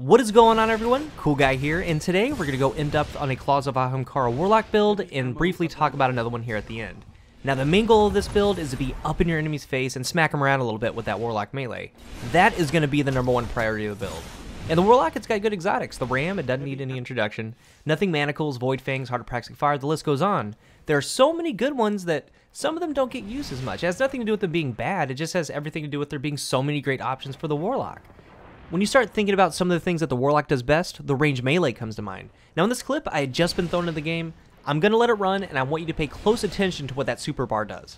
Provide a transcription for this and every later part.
What is going on, everyone? Cool Guy here, and today we're going to go in-depth on a Claws of Ahamkara Warlock build and briefly talk about another one here at the end. Now, the main goal of this build is to be up in your enemy's face and smack them around a little bit with that Warlock melee. That is going to be the #1 priority of the build. And the Warlock, it's got good exotics. The Ram, it doesn't need any introduction. Nothing Manacles, Void Fangs, Heart of Praxic Fire, the list goes on. There are so many good ones that some of them don't get used as much. It has nothing to do with them being bad, it just has everything to do with there being so many great options for the Warlock. When you start thinking about some of the things that the Warlock does best, the range melee comes to mind. Now in this clip, I had just been thrown into the game. I'm going to let it run, and I want you to pay close attention to what that super bar does.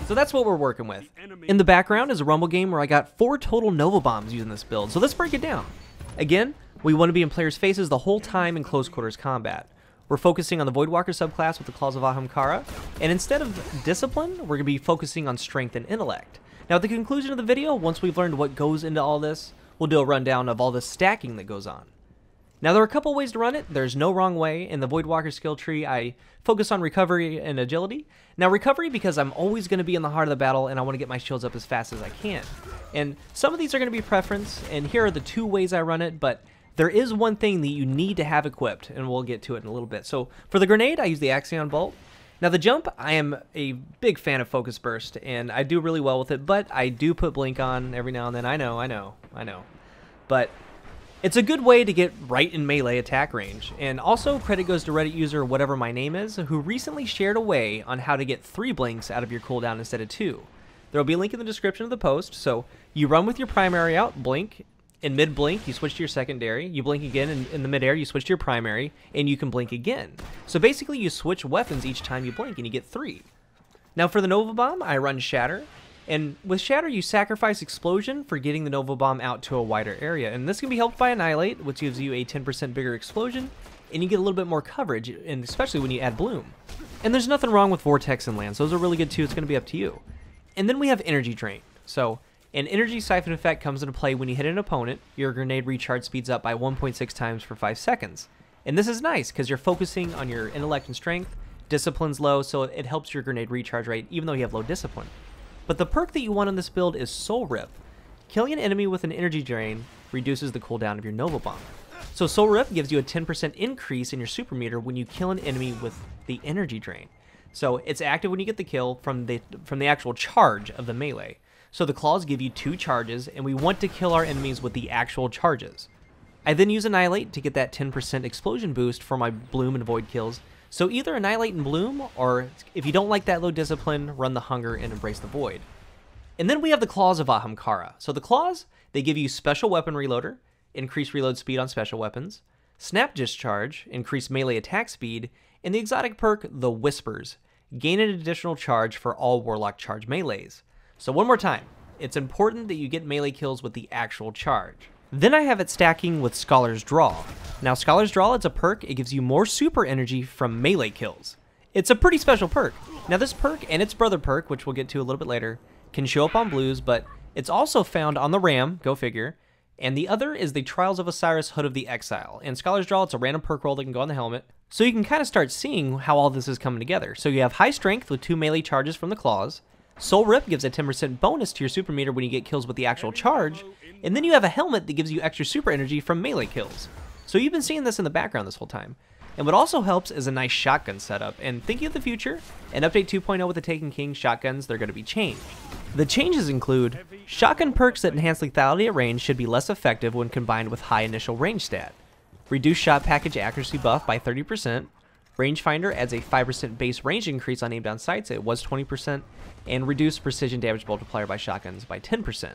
So that's what we're working with. In the background is a Rumble game where I got 4 total Nova Bombs using this build, so let's break it down. Again, we want to be in players' faces the whole time in close quarters combat. We're focusing on the Voidwalker subclass with the Claws of Ahamkara, and instead of discipline, we're going to be focusing on strength and intellect. Now at the conclusion of the video, once we've learned what goes into all this, we'll do a rundown of all the stacking that goes on. Now there are a couple ways to run it. There's no wrong way. In the Voidwalker skill tree, I focus on recovery and agility. Now recovery because I'm always going to be in the heart of the battle and I want to get my shields up as fast as I can. And some of these are going to be preference, and here are the 2 ways I run it, but there is one thing that you need to have equipped, and we'll get to it in a little bit. So for the grenade, I use the Axion Bolt. Now the jump, I am a big fan of Focus Burst, and I do really well with it, but I do put Blink on every now and then. I know. But it's a good way to get right in melee attack range. And also, credit goes to Reddit user whatever my name is, who recently shared a way on how to get 3 blinks out of your cooldown instead of 2. There will be a link in the description of the post, so you run with your primary out, blink. In mid-blink, you switch to your secondary, you blink again, and in the mid-air, you switch to your primary, and you can blink again. So basically, you switch weapons each time you blink, and you get 3. Now for the Nova Bomb, I run Shatter, and with Shatter, you sacrifice Explosion for getting the Nova Bomb out to a wider area, and this can be helped by Annihilate, which gives you a 10% bigger explosion, and you get a little bit more coverage, and especially when you add Bloom. And there's nothing wrong with Vortex and Lance, those are really good too, it's going to be up to you. And then we have Energy Drain. So an energy siphon effect comes into play when you hit an opponent. Your grenade recharge speeds up by 1.6 times for 5 seconds. And this is nice because you're focusing on your intellect and strength. Discipline's low, so it helps your grenade recharge rate even though you have low discipline. But the perk that you want on this build is Soul Rip. Killing an enemy with an energy drain reduces the cooldown of your Nova Bomb. So Soul Rip gives you a 10% increase in your super meter when you kill an enemy with the energy drain. So it's active when you get the kill from the actual charge of the melee. So the claws give you 2 charges, and we want to kill our enemies with the actual charges. I then use Annihilate to get that 10% explosion boost for my Bloom and Void kills. So either Annihilate and Bloom, or if you don't like that low discipline, run the Hunger and Embrace the Void. And then we have the Claws of Ahamkara. So the claws, they give you Special Weapon Reloader, increase reload speed on special weapons, Snap Discharge, increase melee attack speed, and the exotic perk, the Whispers, gain an additional charge for all Warlock charge melees. So one more time, it's important that you get melee kills with the actual charge. Then I have it stacking with Scholar's Draw. Now Scholar's Draw, it's a perk, it gives you more super energy from melee kills. It's a pretty special perk. Now this perk and its brother perk, which we'll get to a little bit later, can show up on blues, but it's also found on the Ram, go figure, and the other is the Trials of Osiris Hood of the Exile. And Scholar's Draw, it's a random perk roll that can go on the helmet, so you can kind of start seeing how all this is coming together. So you have high strength with 2 melee charges from the claws, Soul Rip gives a 10% bonus to your super meter when you get kills with the actual charge, and then you have a helmet that gives you extra super energy from melee kills. So you've been seeing this in the background this whole time. And what also helps is a nice shotgun setup, and thinking of the future, in Update 2.0 with the Taken King shotguns, they're going to be changed. The changes include, shotgun perks that enhance lethality at range should be less effective when combined with high initial range stat. Reduce shot package accuracy buff by 30%, Rangefinder adds a 5% base range increase on aim down sights, it was 20%, and reduce precision damage multiplier by shotguns by 10%.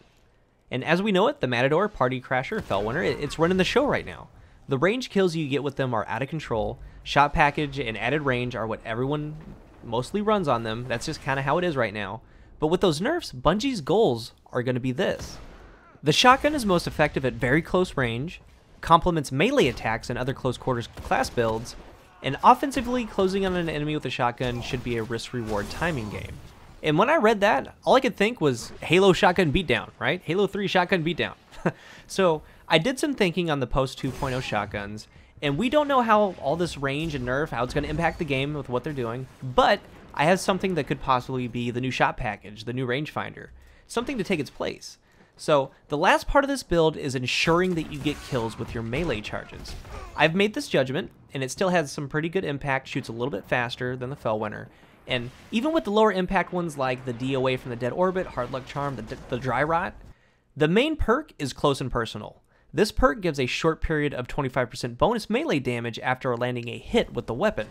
And as we know it, the Matador, Party Crasher, Fellwinter, it's running the show right now. The range kills you get with them are out of control, shot package and added range are what everyone mostly runs on them, that's just kind of how it is right now. But with those nerfs, Bungie's goals are going to be this. The shotgun is most effective at very close range, complements melee attacks and other close quarters class builds, and offensively closing on an enemy with a shotgun should be a risk-reward timing game. And when I read that, all I could think was Halo Shotgun Beatdown, right? Halo 3 Shotgun Beatdown. So I did some thinking on the post 2.0 shotguns, and we don't know how all this range and nerf, how it's going to impact the game with what they're doing, but I have something that could possibly be the new shot package, the new rangefinder, something to take its place. So the last part of this build is ensuring that you get kills with your melee charges. I've made this judgment, and it still has some pretty good impact, shoots a little bit faster than the Fellwinter, and even with the lower impact ones like the DOA from the Dead Orbit, Hard Luck Charm, the Dry Rot, the main perk is Close and Personal. This perk gives a short period of 25% bonus melee damage after landing a hit with the weapon.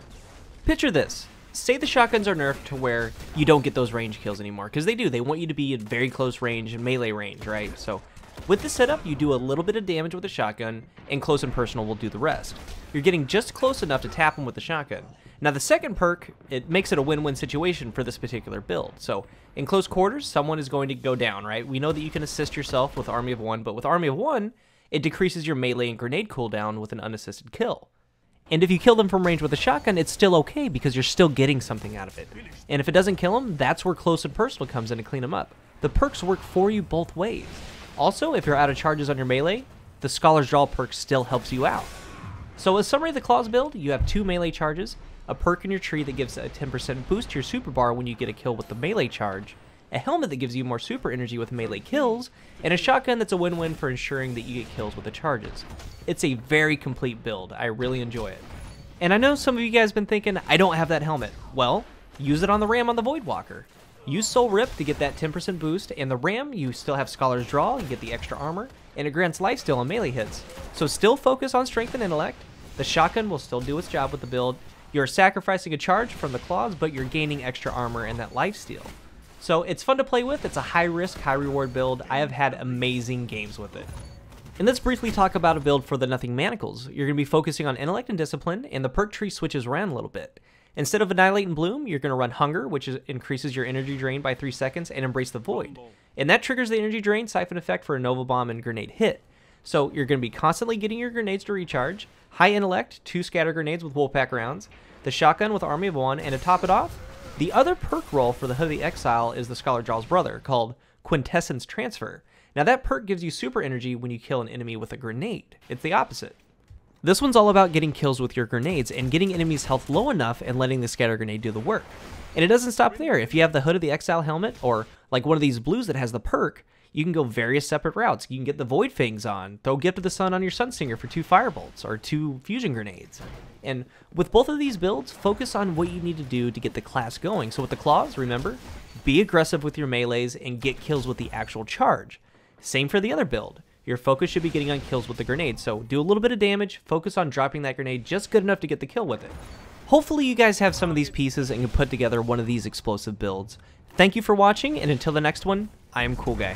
Picture this. Say the shotguns are nerfed to where you don't get those range kills anymore, because they do. They want you to be in very close range and melee range, right? So with this setup, you do a little bit of damage with a shotgun, and Close and Personal will do the rest. You're getting just close enough to tap them with the shotgun. Now the second perk, it makes it a win-win situation for this particular build. So in close quarters, someone is going to go down, right? We know that you can assist yourself with Army of One, but with Army of One, it decreases your melee and grenade cooldown with an unassisted kill. And if you kill them from range with a shotgun, it's still okay because you're still getting something out of it. And if it doesn't kill them, that's where Close and Personal comes in to clean them up. The perks work for you both ways. Also, if you're out of charges on your melee, the Scholar's Draw perk still helps you out. So a summary of the Claws build, you have 2 melee charges, a perk in your tree that gives a 10% boost to your super bar when you get a kill with the melee charge, a helmet that gives you more super energy with melee kills, and a shotgun that's a win-win for ensuring that you get kills with the charges. It's a very complete build. I really enjoy it. And I know some of you guys have been thinking, I don't have that helmet. Well, use it on the Ram on the Voidwalker. Use Soul Rip to get that 10% boost, and the Ram, you still have Scholar's Draw, you get the extra armor, and it grants lifesteal on melee hits. So still focus on strength and intellect. The shotgun will still do its job with the build. You're sacrificing a charge from the claws, but you're gaining extra armor and that lifesteal. So it's fun to play with. It's a high risk, high reward build. I have had amazing games with it. And let's briefly talk about a build for the Nothing Manacles. You're going to be focusing on intellect and discipline, and the perk tree switches around a little bit. Instead of Annihilate and Bloom, you're going to run Hunger, which increases your energy drain by 3 seconds, and Embrace the Void. And that triggers the energy drain siphon effect for a Nova Bomb and grenade hit. So you're going to be constantly getting your grenades to recharge, high intellect, 2 scatter grenades with Wolfpack rounds, the shotgun with Army of One, and to top it off, the other perk roll for the Hood of the Exile is the Scholar Jaw's brother, called Quintessence Transfer. Now that perk gives you super energy when you kill an enemy with a grenade. It's the opposite. This one's all about getting kills with your grenades and getting enemies' health low enough and letting the scatter grenade do the work. And it doesn't stop there. If you have the Hood of the Exile helmet, or like one of these blues that has the perk, you can go various separate routes. You can get the Void Fangs on, throw Gift of the Sun on your Sunsinger for 2 Firebolts, or 2 Fusion Grenades. And with both of these builds, focus on what you need to do to get the class going. So with the Claws, remember, be aggressive with your melees and get kills with the actual charge. Same for the other build. Your focus should be getting on kills with the grenade, so do a little bit of damage, focus on dropping that grenade just good enough to get the kill with it. Hopefully you guys have some of these pieces and can put together one of these explosive builds. Thank you for watching, and until the next one, I am Cool Guy.